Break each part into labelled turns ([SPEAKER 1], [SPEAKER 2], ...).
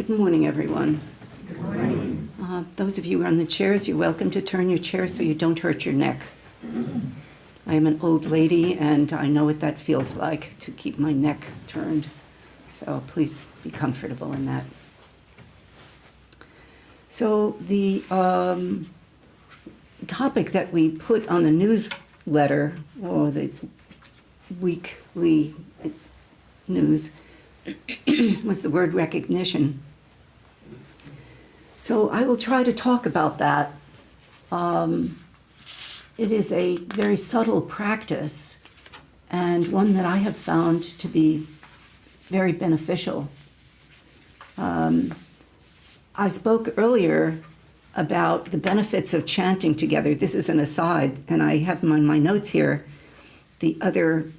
[SPEAKER 1] Good morning, everyone.
[SPEAKER 2] Good morning.
[SPEAKER 1] Those of you who are on the chairs, you're welcome to turn your chair so you don't hurt your neck. I am an old lady, and I know what that feels like to keep my neck turned. So please be comfortable in that. So the topic that we put on the newsletter, or the weekly news, was the word recognition. So I will try to talk about that. It is a very subtle practice, and one that I have found to be very beneficial. I spoke earlier about the benefits of chanting together. This is an aside, and I have in my notes here the other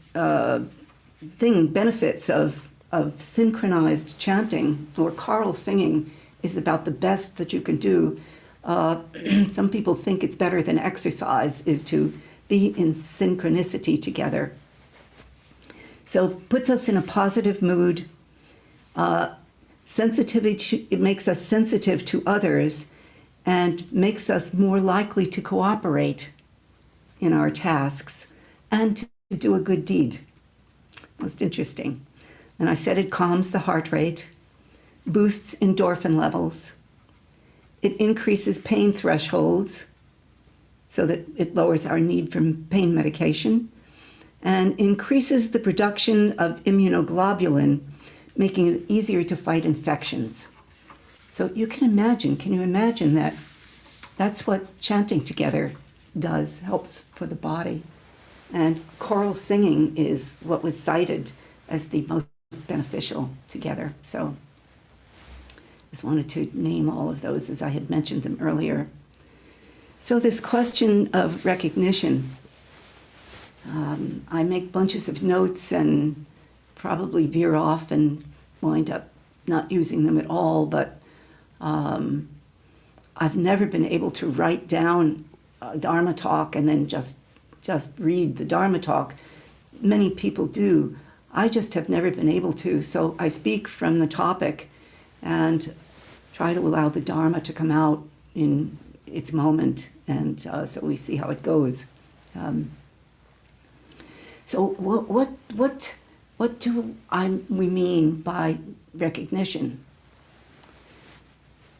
[SPEAKER 1] benefits of synchronized chanting, or choral singing, is about the best that you can do. Some people think it's better than exercise, is to be in synchronicity together. So it puts us in a positive mood. Sensitivity, it makes us sensitive to others and makes us more likely to cooperate in our tasks and to do a good deed. Most interesting. And I said it calms the heart rate, boosts endorphin levels. It increases pain thresholds so that it lowers our need for pain medication, and increases the production of immunoglobulin, making it easier to fight infections. So you can you imagine that that's what chanting together does, helps for the body. And choral singing is what was cited as the most beneficial together. So just wanted to name all of those as I had mentioned them earlier. So this question of recognition, I make bunches of notes and probably veer off and wind up not using them at all, but I've never been able to write down a Dharma talk and then just read the Dharma talk. Many people do. I just have never been able to, so I speak from the topic and try to allow the Dharma to come out in its moment, and so we see how it goes. So what do we mean by recognition?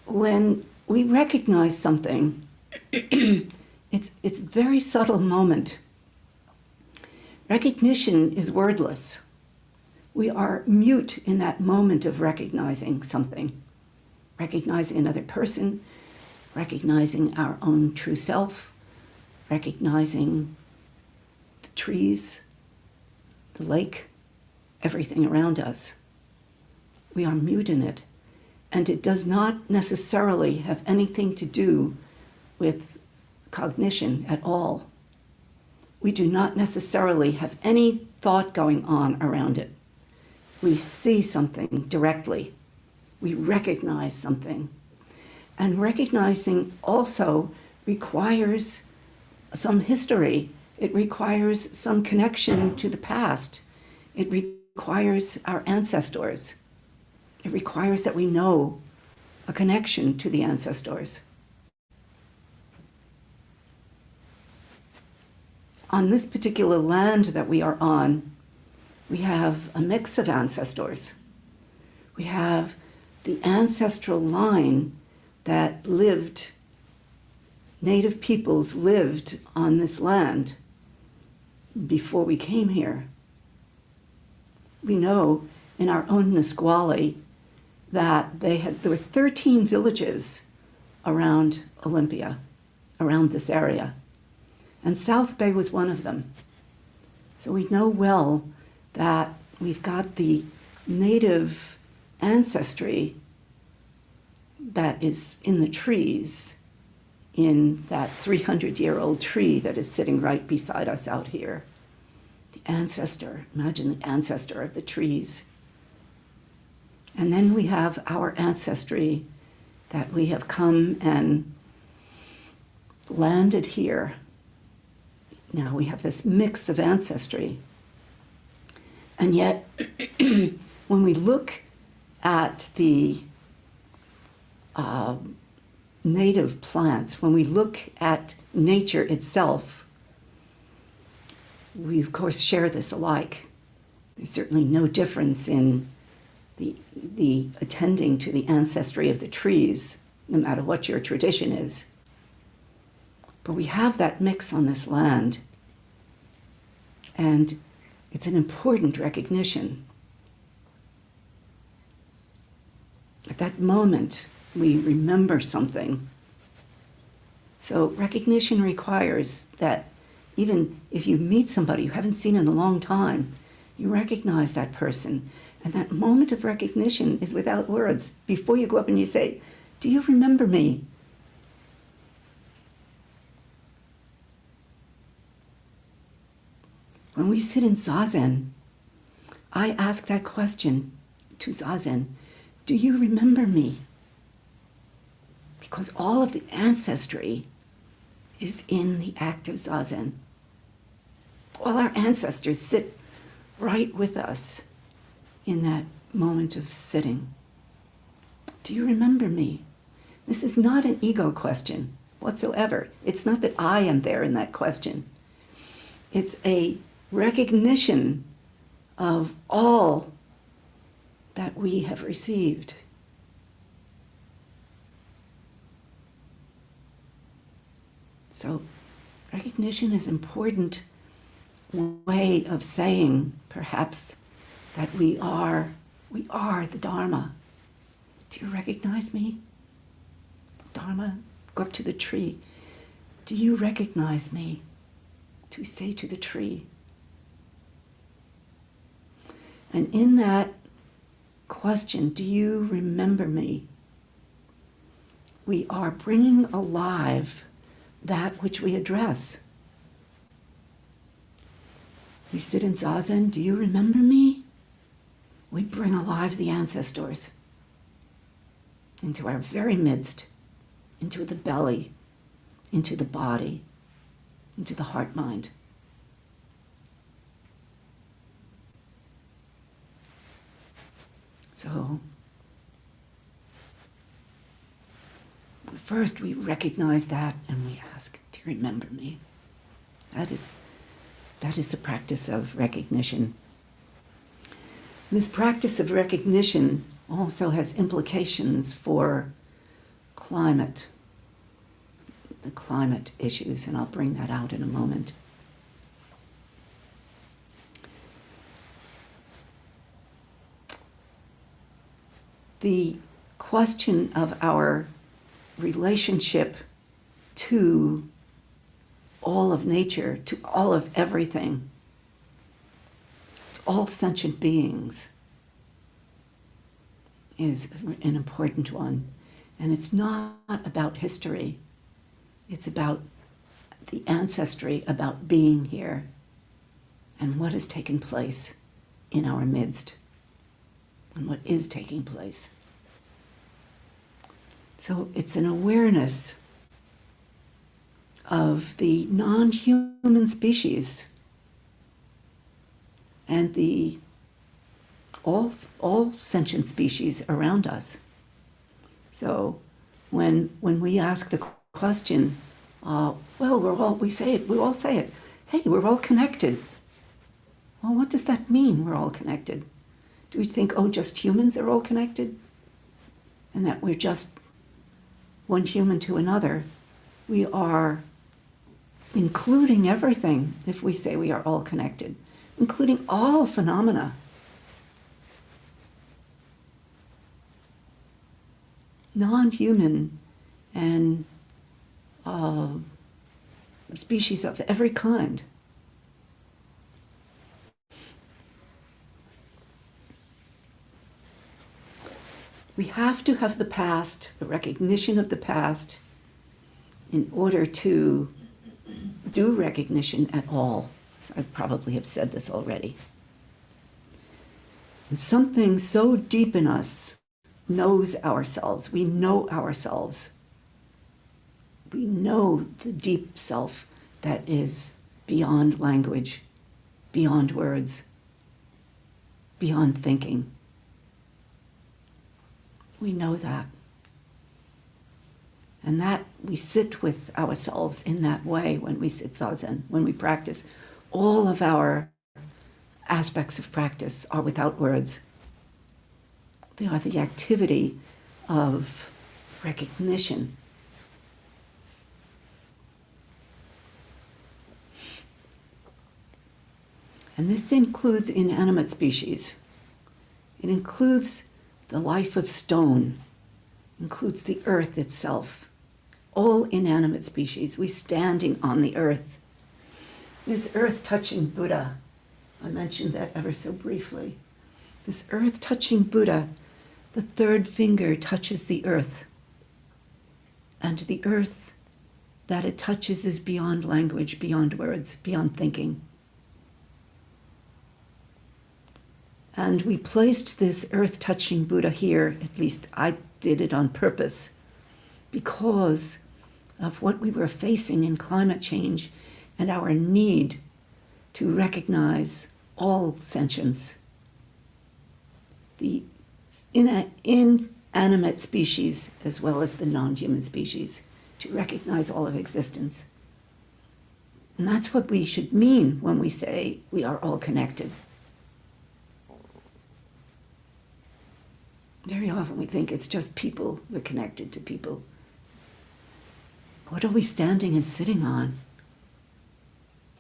[SPEAKER 1] When we recognize something, it's a very subtle moment. Recognition is wordless. We are mute in that moment of recognizing something, recognizing another person, recognizing our own true self, recognizing the trees, the lake, everything around us. We are mute in it, and it does not necessarily have anything to do with cognition at all. We do not necessarily have any thought going on around it. We see something directly. We recognize something. And recognizing also requires some history. It requires some connection to the past. It requires our ancestors. It requires that we know a connection to the ancestors. On this particular land that we are on, we have a mix of ancestors. We have the ancestral line that lived, native peoples lived on this land before we came here. We know in our own Nisqually that there were 13 villages around Olympia, around this area. And South Bay was one of them. So we know well that we've got the native ancestry that is in the trees, in that 300-year-old tree that is sitting right beside us out here. The ancestor, imagine the ancestor of the trees. And then we have our ancestry that we have come and landed here. Now we have this mix of ancestry. And yet, when we look at the native plants, when we look at nature itself, we of course share this alike. There's certainly no difference in the attending to the ancestry of the trees, no matter what your tradition is. But we have that mix on this land, and it's an important recognition. At that moment, we remember something. So recognition requires that even if you meet somebody you haven't seen in a long time, you recognize that person. And that moment of recognition is without words. Before you go up and you say, "Do you remember me?" When we sit in zazen, I ask that question to zazen, "Do you remember me?" Because all of the ancestry is in the act of zazen. All our ancestors sit right with us in that moment of sitting. Do you remember me? This is not an ego question whatsoever. It's not that I am there in that question. It's a recognition of all that we have received. So recognition is an important way of saying, perhaps, that we are the Dharma. Do you recognize me? Dharma, go up to the tree. Do you recognize me? To say to the tree. And in that question, do you remember me? We are bringing alive that which we address. We sit in zazen, do you remember me? We bring alive the ancestors into our very midst, into the belly, into the body, into the heart-mind. So, first we recognize that and we ask, do you remember me? That is the practice of recognition. This practice of recognition also has implications for climate, the climate issues, and I'll bring that out in a moment. The question of our relationship to all of nature, to all of everything, to all sentient beings, is an important one. And it's not about history. It's about the ancestry, about being here, and what has taken place in our midst, and what is taking place. So it's an awareness of the non-human species and the all sentient species around us. So when we ask the question, well, we all say it, hey, we're all connected. Well, what does that mean, we're all connected? Do we think, just humans are all connected? And that we're just one human to another? We are including everything if we say we are all connected, including all phenomena. Non-human and species of every kind. We have to have the past, the recognition of the past, in order to do recognition at all. So I probably have said this already. And something so deep in us knows ourselves. We know ourselves. We know the deep self that is beyond language, beyond words, beyond thinking. We know that. And that we sit with ourselves in that way when we sit zazen, when we practice. All of our aspects of practice are without words. They are the activity of recognition. And this includes inanimate species. It includes the life of stone, includes the earth itself. All inanimate species, we standing on the earth. This earth-touching Buddha, I mentioned that ever so briefly. This earth-touching Buddha, the third finger touches the earth. And the earth that it touches is beyond language, beyond words, beyond thinking. And we placed this earth-touching Buddha here, at least I did it on purpose, because of what we were facing in climate change and our need to recognize all sentience. The inanimate species as well as the non-human species, to recognize all of existence. And that's what we should mean when we say we are all connected. Very often we think it's just people, we're connected to people. What are we standing and sitting on?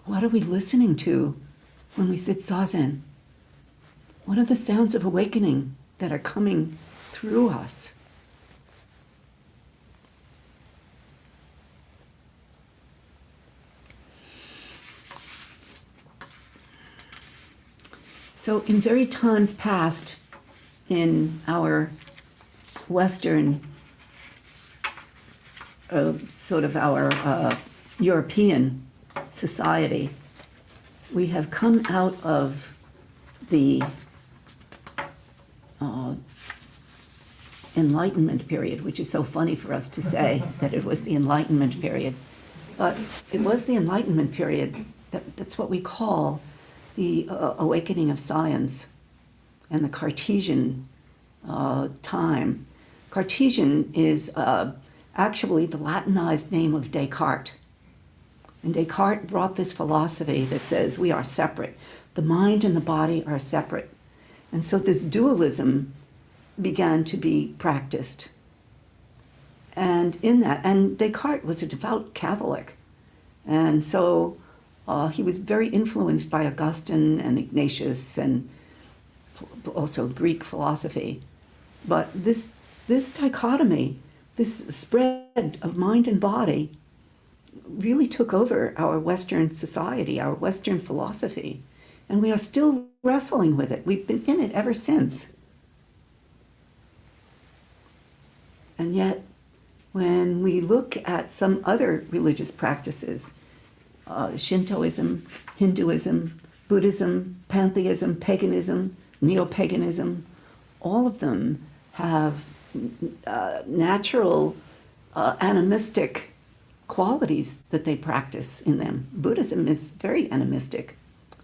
[SPEAKER 1] What are we listening to when we sit zazen? What are the sounds of awakening that are coming through us? So in very times past, in our Western, sort of our European society, we have come out of the Enlightenment period, which is so funny for us to say that it was the Enlightenment period. But it was the Enlightenment period. That's what we call the awakening of science and the Cartesian time. Cartesian is actually the Latinized name of Descartes. And Descartes brought this philosophy that says we are separate. The mind and the body are separate. And so this dualism began to be practiced. And in that, and Descartes was a devout Catholic. And so he was very influenced by Augustine and Ignatius and also Greek philosophy. But this dichotomy, this spread of mind and body, really took over our Western society, our Western philosophy. And we are still wrestling with it. We've been in it ever since. And yet, when we look at some other religious practices, Shintoism, Hinduism, Buddhism, pantheism, paganism, neo-paganism, all of them have natural animistic qualities that they practice in them. Buddhism is very animistic.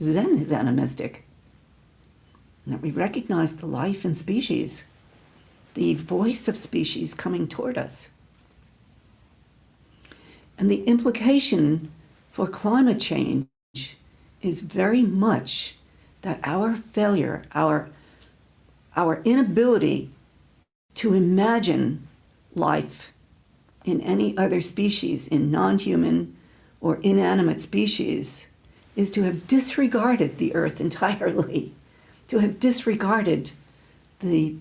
[SPEAKER 1] Zen is animistic. And that we recognize the life in species, the voice of species coming toward us. And the implication for climate change is very much that our failure, our inability to imagine life in any other species, in non-human or inanimate species, is to have disregarded the earth entirely, to have disregarded the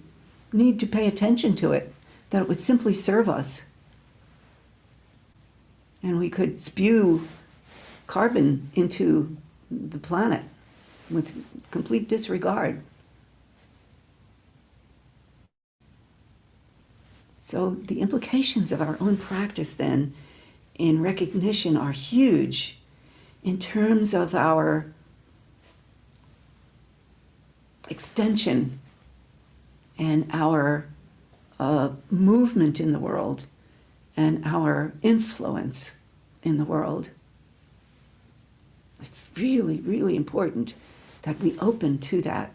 [SPEAKER 1] need to pay attention to it, that it would simply serve us. And we could spew carbon into the planet with complete disregard. So the implications of our own practice then in recognition are huge in terms of our extension and our movement in the world and our influence in the world. It's really, really important that we open to that.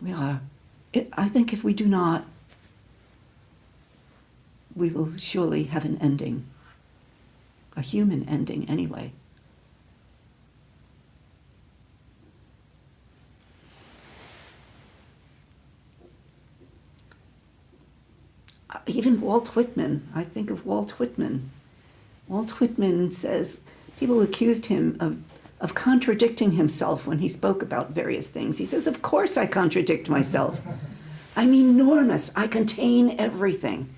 [SPEAKER 1] We are I think if we do not, we will surely have an ending, a human ending anyway. Even Walt Whitman, I think of Walt Whitman. Walt Whitman says people accused him of contradicting himself when he spoke about various things. He says, of course I contradict myself. I'm enormous. I contain everything.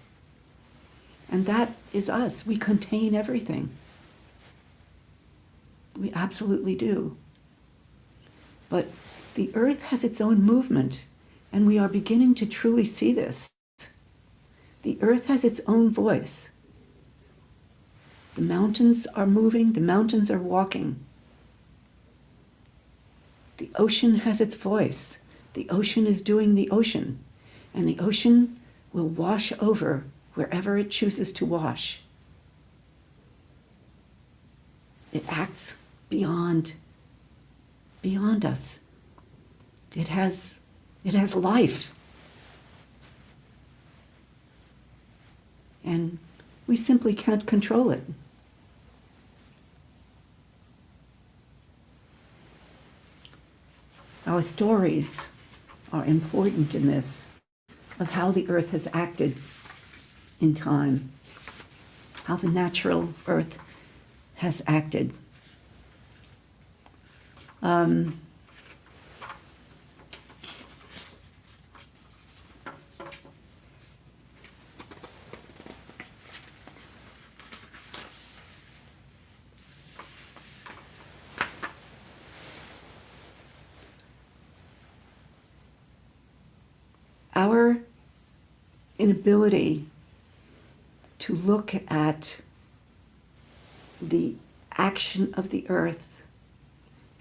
[SPEAKER 1] And that is us. We contain everything. We absolutely do. But the earth has its own movement, and we are beginning to truly see this. The earth has its own voice. The mountains are moving, the mountains are walking. The ocean has its voice. The ocean is doing the ocean, and the ocean will wash over wherever it chooses to wash. It acts beyond us. It has life. And we simply can't control it. Our stories are important in this, of how the earth has acted in time, how the natural earth has acted. Our inability to look at the action of the earth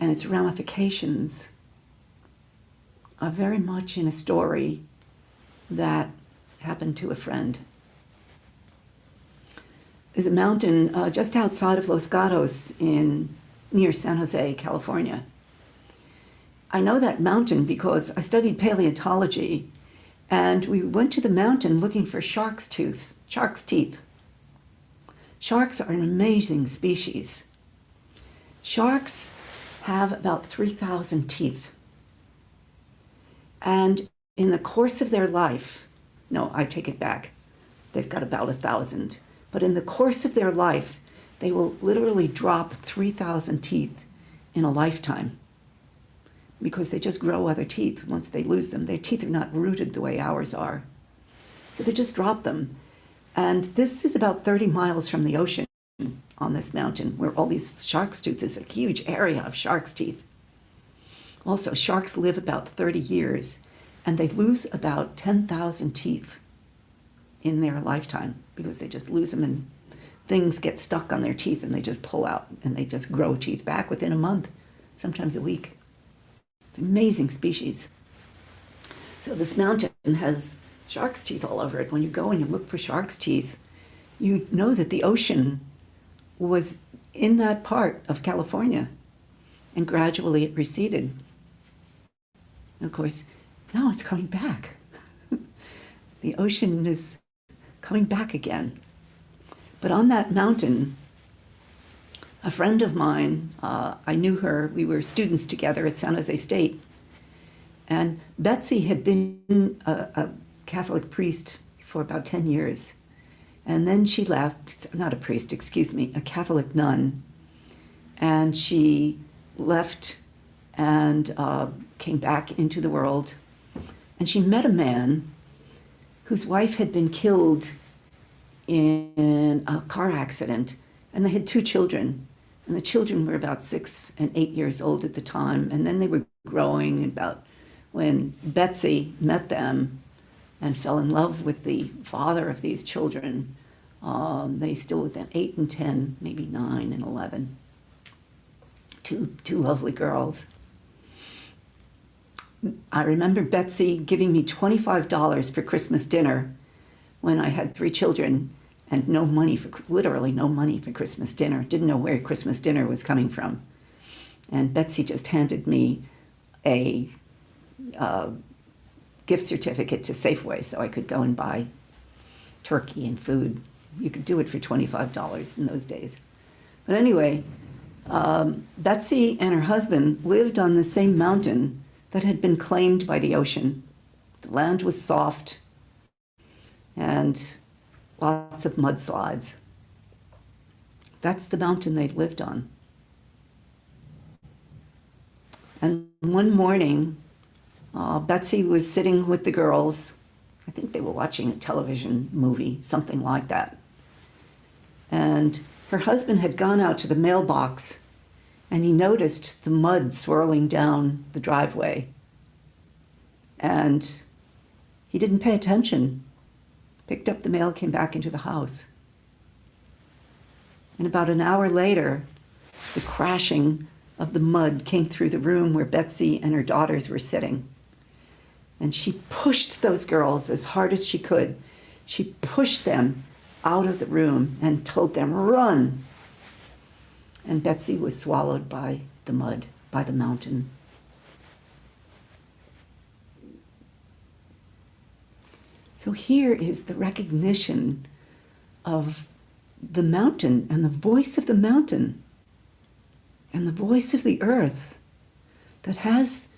[SPEAKER 1] and its ramifications are very much in a story that happened to a friend. There's a mountain just outside of Los Gatos near San Jose, California. I know that mountain because I studied paleontology, and we went to the mountain looking for shark's teeth. Sharks are an amazing species. Sharks have about 3,000 teeth. And in the course of their life, no, I take it back. They've got about 1,000. But in the course of their life, they will literally drop 3,000 teeth in a lifetime, because they just grow other teeth once they lose them. Their teeth are not rooted the way ours are. So they just drop them. And this is about 30 miles from the ocean on this mountain, where all these shark's teeth is a huge area of shark's teeth. Also, sharks live about 30 years, and they lose about 10,000 teeth in their lifetime, because they just lose them and things get stuck on their teeth and they just pull out and they just grow teeth back within a month, sometimes a week. It's an amazing species. So this mountain has shark's teeth all over it. When you go and you look for shark's teeth, you know that the ocean was in that part of California, and gradually it receded. And of course, now it's coming back. The ocean is coming back again. But on that mountain, a friend of mine, I knew her, we were students together at San Jose State, and Betsy had been a Catholic priest for about 10 years. And then she left, not a priest, excuse me, a Catholic nun. And she left and came back into the world. And she met a man whose wife had been killed in a car accident, and they had 2 children. And the children were about 6 and 8 years old at the time. And then they were growing about when Betsy met them and fell in love with the father of these children. They still with them 8 and 10, maybe 9 and 11. Two lovely girls. I remember Betsy giving me $25 for Christmas dinner when I had 3 children and no money literally no money for Christmas dinner. Didn't know where Christmas dinner was coming from. And Betsy just handed me a gift certificate to Safeway so I could go and buy turkey and food. You could do it for $25 in those days. But anyway, Betsy and her husband lived on the same mountain that had been claimed by the ocean. The land was soft and lots of mudslides. That's the mountain they lived on. And one morning, Betsy was sitting with the girls. I think they were watching a television movie, something like that. And her husband had gone out to the mailbox, and he noticed the mud swirling down the driveway. And he didn't pay attention, picked up the mail, came back into the house. And about an hour later, the crashing of the mud came through the room where Betsy and her daughters were sitting. And she pushed those girls as hard as she could. She pushed them out of the room and told them, "Run." And Betsy was swallowed by the mud, by the mountain. So here is the recognition of the mountain and the voice of the mountain and the voice of the earth that has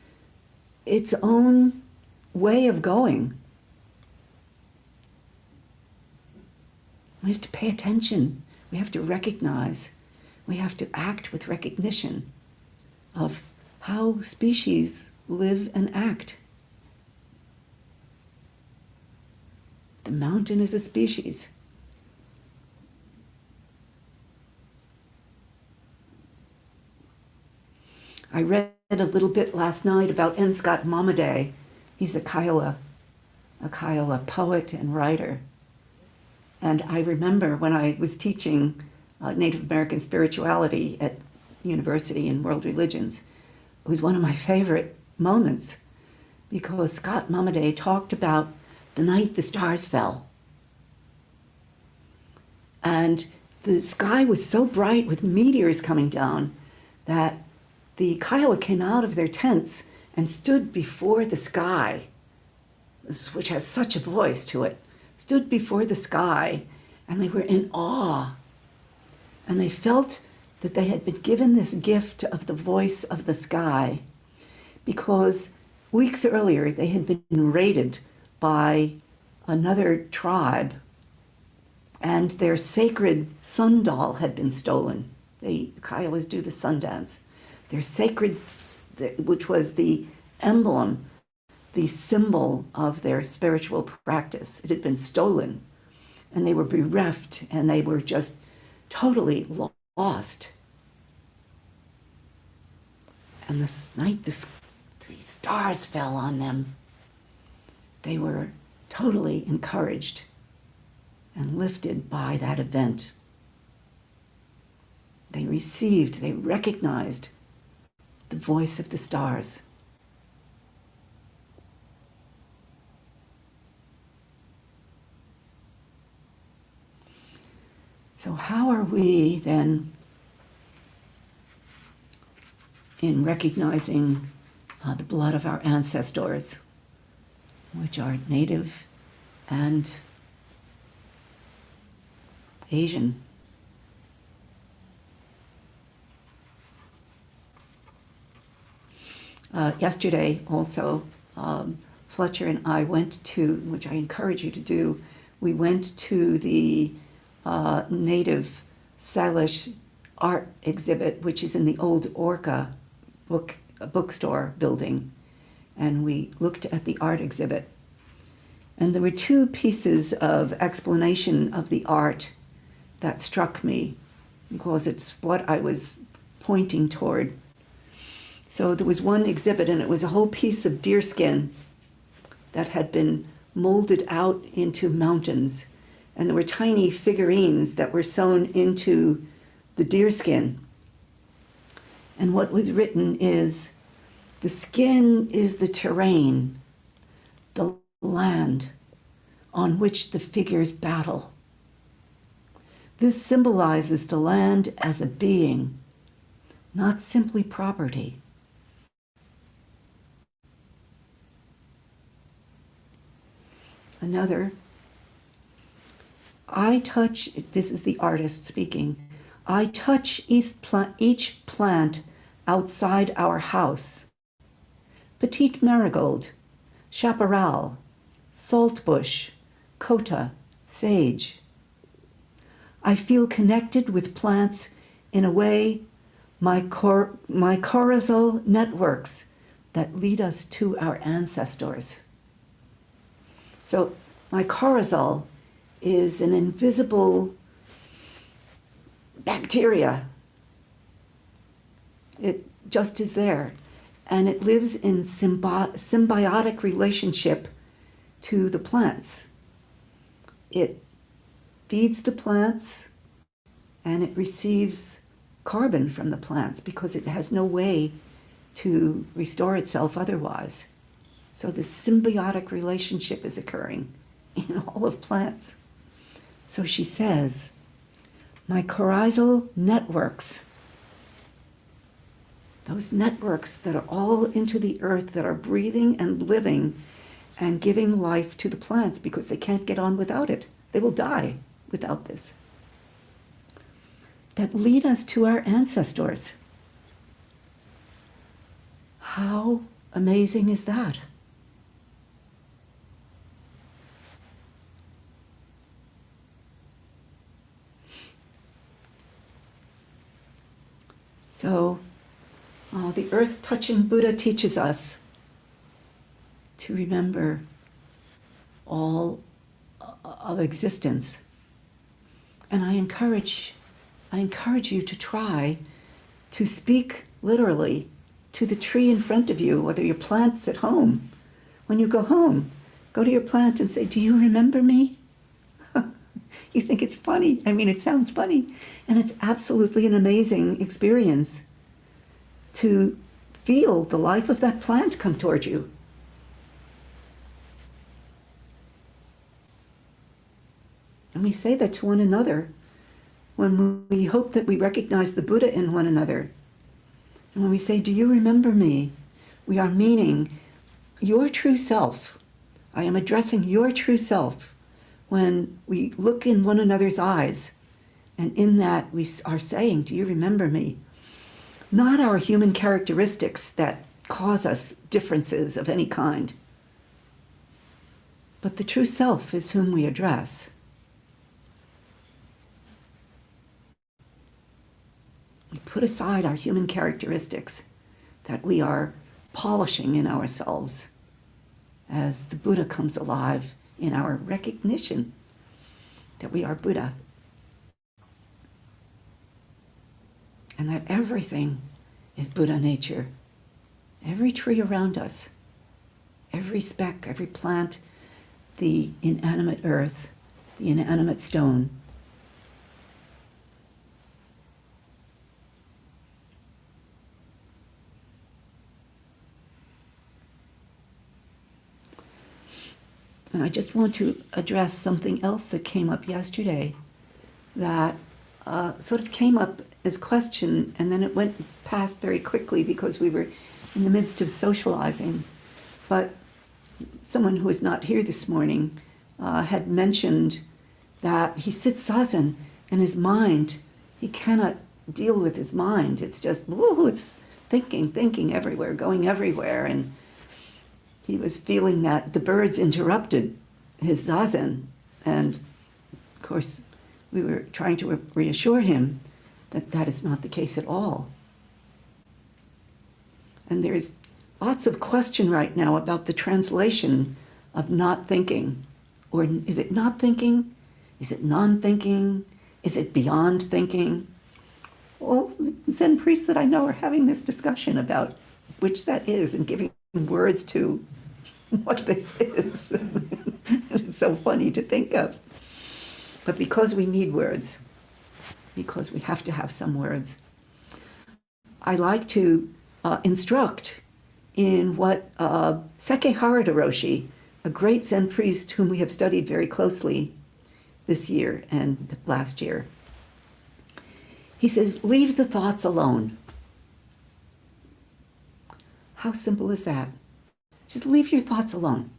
[SPEAKER 1] its own way of going. We have to pay attention. We have to recognize. We have to act with recognition of how species live and act. The mountain is a species. I read a little bit last night about N. Scott Momaday. He's a Kiowa poet and writer. And I remember when I was teaching Native American spirituality at university in world religions, it was one of my favorite moments because Scott Momaday talked about the night the stars fell. And the sky was so bright with meteors coming down that the Kiowa came out of their tents and stood before the sky, which has such a voice to it, stood before the sky, and they were in awe. And they felt that they had been given this gift of the voice of the sky because weeks earlier they had been raided by another tribe and their sacred sundial had been stolen. The Kiowas do the sun dance. Their sacred, which was the emblem, the symbol of their spiritual practice, it had been stolen. And they were bereft and they were just totally lost. And this night, the stars fell on them. They were totally encouraged and lifted by that event. They received, they recognized the voice of the stars. So how are we then, in recognizing the blood of our ancestors, which are Native and Asian? Yesterday also, Fletcher and I went to, which I encourage you to do, we went to the Native Salish art exhibit, which is in the old Orca bookstore building. And we looked at the art exhibit. And there were two pieces of explanation of the art that struck me because it's what I was pointing toward. So there was one exhibit and it was a whole piece of deerskin that had been molded out into mountains. And there were tiny figurines that were sewn into the deerskin. And what was written is, the skin is the terrain, the land on which the figures battle. This symbolizes the land as a being, not simply property. Another, I touch, this is the artist speaking, I touch each plant outside our house. Petite marigold, chaparral, saltbush, cota, sage. I feel connected with plants in a way my corazal networks that lead us to our ancestors. So my corazal is an invisible bacteria. It just is there. And it lives in symbiotic relationship to the plants. It feeds the plants and it receives carbon from the plants because it has no way to restore itself otherwise. So this symbiotic relationship is occurring in all of plants. So she says, my corizal networks, those networks that are all into the earth, that are breathing and living and giving life to the plants because they can't get on without it. They will die without this. That lead us to our ancestors. How amazing is that? So, the earth-touching Buddha teaches us to remember all of existence. And I encourage you to try to speak literally to the tree in front of you, whether your plant's at home. When you go home, go to your plant and say, do you remember me? You think it's funny. I mean, it sounds funny. And it's absolutely an amazing experience to feel the life of that plant come toward you. And we say that to one another when we hope that we recognize the Buddha in one another. And when we say, do you remember me? We are meaning your true self. I am addressing your true self when we look in one another's eyes. And in that we are saying, do you remember me? Not our human characteristics that cause us differences of any kind, but the true self is whom we address. We put aside our human characteristics that we are polishing in ourselves as the Buddha comes alive in our recognition that we are Buddha. And that everything is Buddha nature. Every tree around us, every speck, every plant, the inanimate earth, the inanimate stone. And I just want to address something else that came up yesterday that sort of came up as question, and then it went past very quickly because we were in the midst of socializing. But someone who is not here this morning had mentioned that he sits zazen and his mind, he cannot deal with his mind. It's just, woo, it's thinking everywhere, going everywhere. And he was feeling that the birds interrupted his zazen. And of course, we were trying to reassure him that that is not the case at all. And there's lots of question right now about the translation of not thinking. Or is it not thinking? Is it non-thinking? Is it beyond thinking? Well, Zen priests that I know are having this discussion about which that is and giving words to what this is. It's so funny to think of. But because we need words, because we have to have some words, I like to instruct in what Sekehara Roshi, a great Zen priest whom we have studied very closely this year and last year. He says, leave the thoughts alone. How simple is that? Just leave your thoughts alone.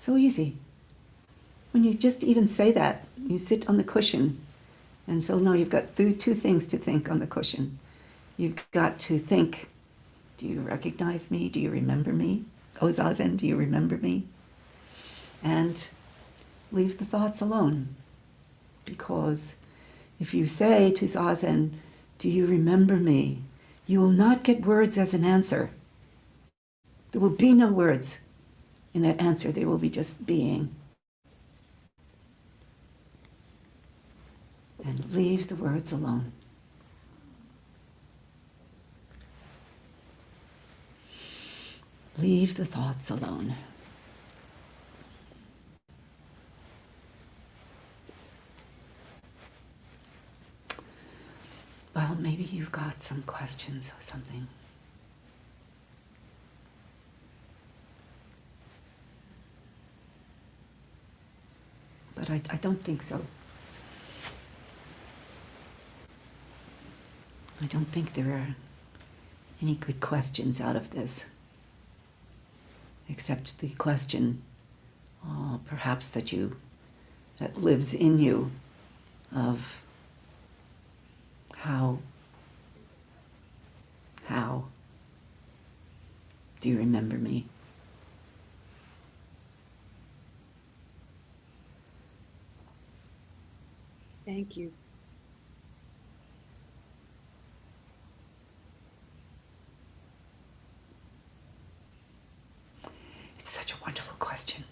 [SPEAKER 1] So easy. When you just even say that, you sit on the cushion, and so now you've got two things to think on the cushion. You've got to think, do you recognize me? Do you remember me? Oh, zazen, do you remember me? And leave the thoughts alone. Because if you say to zazen, do you remember me? You will not get words as an answer. There will be no words in that answer. There will be just being. And leave the words alone. Leave the thoughts alone. Well, maybe you've got some questions or something. But I don't think so. I don't think there are any good questions out of this, except the question, perhaps that lives in you, of how do you remember me?
[SPEAKER 2] Thank you.
[SPEAKER 1] It's such a wonderful question.